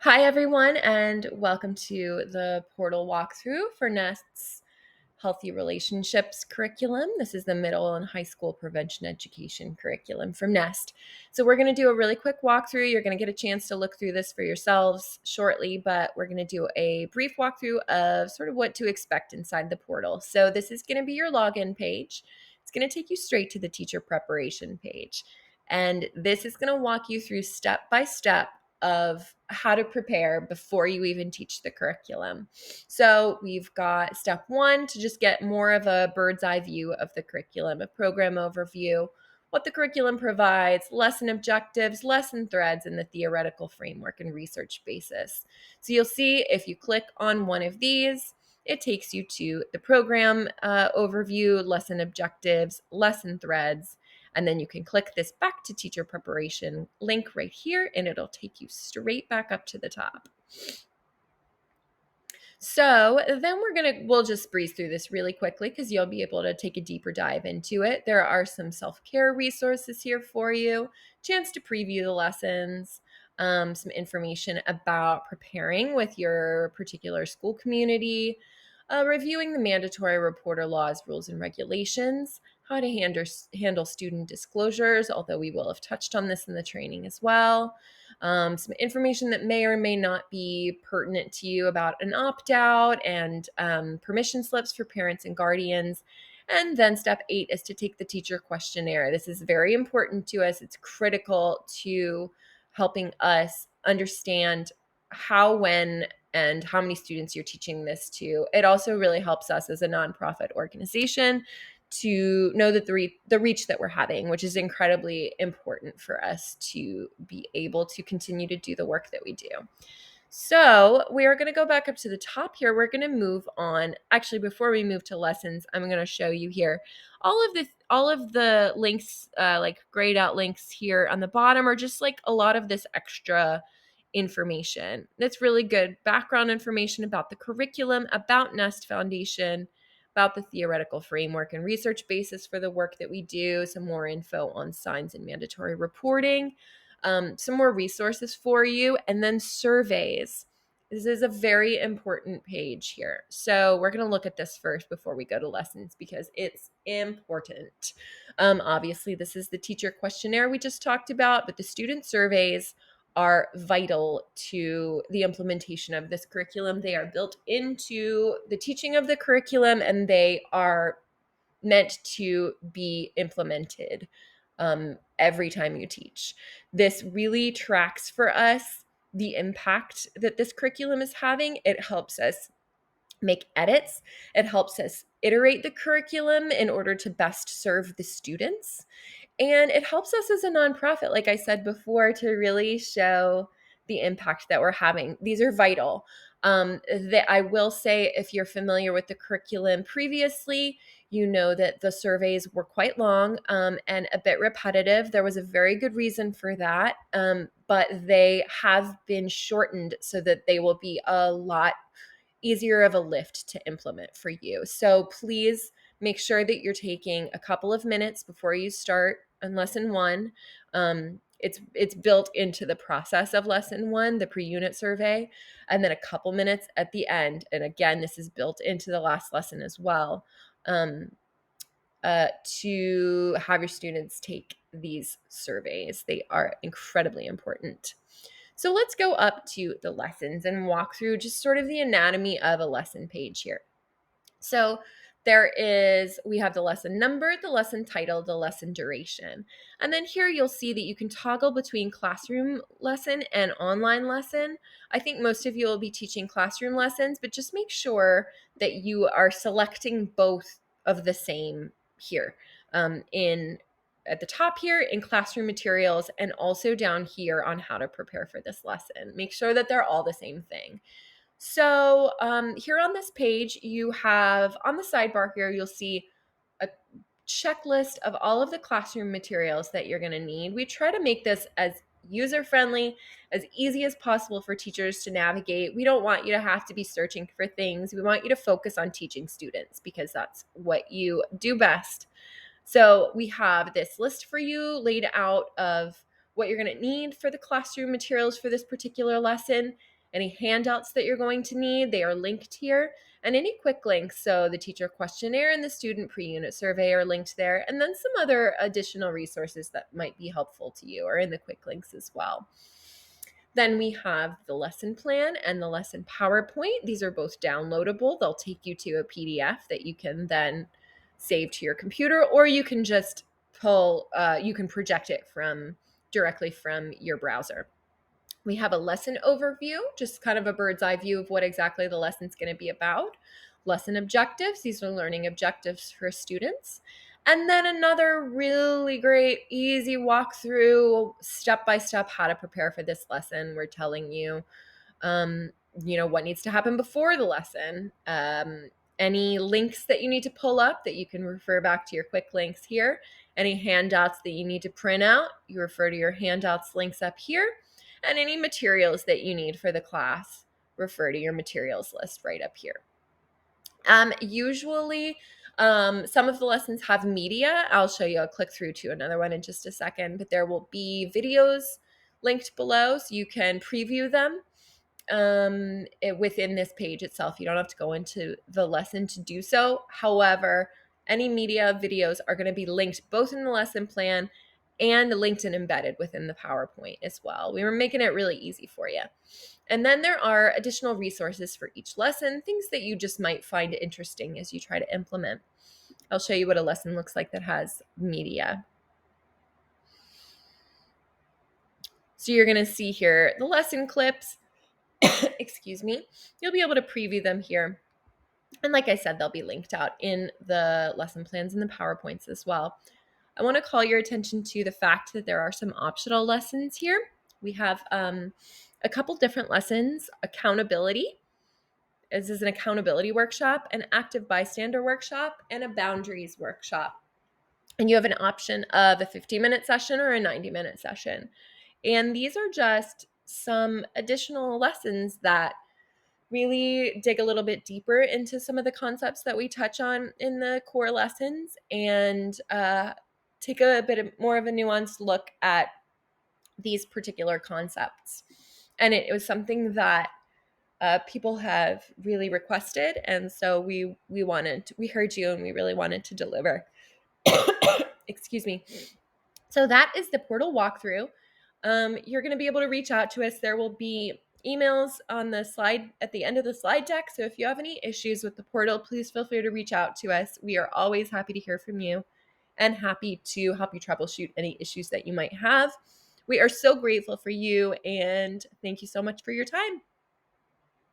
Hi, everyone, and welcome to the portal walkthrough for Nest's Healthy Relationships curriculum. This is the middle and high school prevention education curriculum from Nest. So, we're going to do a really quick walkthrough. You're going to get a chance to look through this for yourselves shortly, but we're going to do a brief walkthrough of sort of what to expect inside the portal. So, this is going to be your login page. It's going to take you straight to the teacher preparation page. And this is going to walk you through step by step of how to prepare before you even teach the curriculum. So we've got step one to just get more of a bird's eye view of the curriculum, a program overview, what the curriculum provides, lesson objectives, lesson threads, and the theoretical framework and research basis. So you'll see if you click on one of these, it takes you to the program overview, lesson objectives, lesson threads, and then you can click this back to teacher preparation link right here, and it'll take you straight back up to the top. So then we'll just breeze through this really quickly because you'll be able to take a deeper dive into it. There are some self-care resources here for you, chance to preview the lessons, some information about preparing with your particular school community, reviewing the mandatory reporter laws, rules, and regulations, how to handle student disclosures, although we will have touched on this in the training as well. Some information that may or may not be pertinent to you about an opt-out and permission slips for parents and guardians. And then step 8 is to take the teacher questionnaire. This is very important to us. It's critical to helping us understand how, when, and how many students you're teaching this to. It also really helps us as a nonprofit organization to know that the reach that we're having, which is incredibly important for us to be able to continue to do the work that we do. So we are going to go back up to the top here. We're going to move on. Actually, before we move to lessons, I'm going to show you here all of the links, like grayed out links here on the bottom, are just like a lot of this extra information. That's really good background information about the curriculum, about Nest Foundation, about the theoretical framework and research basis for the work that we do, some more info on signs and mandatory reporting, some more resources for you, and then surveys. This is a very important page here. So we're going to look at this first before we go to lessons because it's important. Obviously, this is the teacher questionnaire we just talked about, but the student surveys are vital to the implementation of this curriculum. They are built into the teaching of the curriculum, and they are meant to be implemented every time you teach. This really tracks for us the impact that this curriculum is having. It helps us make edits. It helps us iterate the curriculum in order to best serve the students. And it helps us as a nonprofit, like I said before, to really show the impact that we're having. These are vital. That I will say, if you're familiar with the curriculum previously, you know that the surveys were quite long and a bit repetitive. There was a very good reason for that, but they have been shortened so that they will be a lot easier of a lift to implement for you. So please make sure that you're taking a couple of minutes before you start on lesson 1. It's built into the process of lesson 1, the pre-unit survey, and then a couple minutes at the end. And again, this is built into the last lesson as well, to have your students take these surveys. They are incredibly important. So let's go up to the lessons and walk through just sort of the anatomy of a lesson page here. So we have the lesson number, the lesson title, the lesson duration. And then here you'll see that you can toggle between classroom lesson and online lesson. I think most of you will be teaching classroom lessons, but just make sure that you are selecting both of the same here in at the top here in classroom materials, and also down here on how to prepare for this lesson. Make sure that they're all the same thing. So here on this page, you have on the sidebar here, you'll see a checklist of all of the classroom materials that you're going to need. We try to make this as user-friendly, as easy as possible for teachers to navigate. We don't want you to have to be searching for things. We want you to focus on teaching students because that's what you do best. So we have this list for you laid out of what you're going to need for the classroom materials for this particular lesson. Any handouts that you're going to need, they are linked here, and any quick links. So the teacher questionnaire and the student pre-unit survey are linked there, and then some other additional resources that might be helpful to you are in the quick links as well. Then we have the lesson plan and the lesson PowerPoint. These are both downloadable. They'll take you to a PDF that you can then save to your computer, or you can just you can project it directly from your browser. We have a lesson overview, just kind of a bird's eye view of what exactly the lesson's going to be about. Lesson objectives, these are learning objectives for students. And then another really great, easy walkthrough, step-by-step how to prepare for this lesson. We're telling you, what needs to happen before the lesson, any links that you need to pull up that you can refer back to your quick links here, any handouts that you need to print out, you refer to your handouts links up here, and any materials that you need for the class, refer to your materials list right up here. Usually, some of the lessons have media. I'll show you. I'll click through to another one in just a second, but there will be videos linked below so you can preview them within this page itself. You don't have to go into the lesson to do so. However, any media videos are going to be linked both in the lesson plan and linked and embedded within the PowerPoint as well. We were making it really easy for you. And then there are additional resources for each lesson, things that you just might find interesting as you try to implement. I'll show you what a lesson looks like that has media. So you're going to see here the lesson clips. Excuse me. You'll be able to preview them here. And like I said, they'll be linked out in the lesson plans and the PowerPoints as well. I want to call your attention to the fact that there are some optional lessons here. We have a couple different lessons: accountability. This is an accountability workshop, an active bystander workshop, and a boundaries workshop. And you have an option of a 50-minute session or a 90-minute session. And these are just some additional lessons that really dig a little bit deeper into some of the concepts that we touch on in the core lessons, and take a bit more of a nuanced look at these particular concepts. And it was something that people have really requested, and so we heard you, and we really wanted to deliver. Excuse me. So that is the portal walkthrough. You're going to be able to reach out to us. There will be emails on the slide at the end of the slide deck. So if you have any issues with the portal, please feel free to reach out to us. We are always happy to hear from you and happy to help you troubleshoot any issues that you might have. We are so grateful for you, and thank you so much for your time.